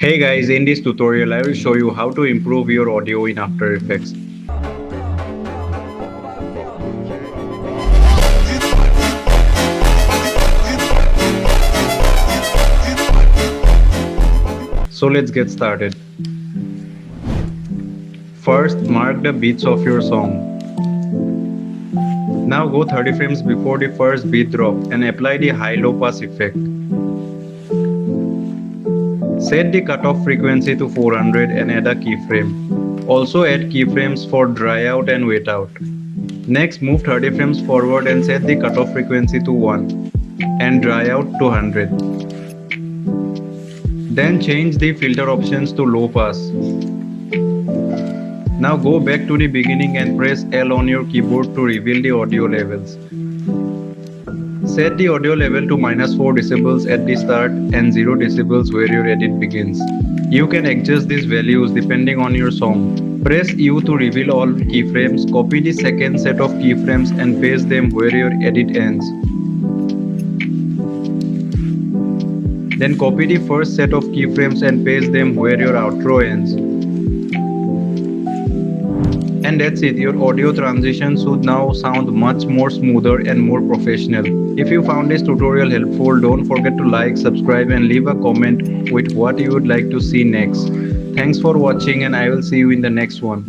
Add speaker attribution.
Speaker 1: Hey guys, in this tutorial I will show you how to improve your audio in After Effects. So let's get started. First, mark the beats of your song. Now go 30 frames before the first beat drop and apply the high-low pass effect. Set the cutoff frequency to 400 and add a keyframe. Also add keyframes for dry out and wet out. Next, move 30 frames forward and set the cutoff frequency to 1 and dry out to 100. Then change the filter options to low pass. Now go back to the beginning and press L on your keyboard to reveal the audio levels. Set the audio level to -4 decibels at the start and 0 decibels where your edit begins. You can adjust these values depending on your song. Press U to reveal all keyframes, copy the second set of keyframes and paste them where your edit ends. Then copy the first set of keyframes and paste them where your outro ends. And that's it, your audio transition should now sound much more smoother and more professional. If you found this tutorial helpful, don't forget to like, subscribe and leave a comment with what you would like to see next. Thanks for watching and I will see you in the next one.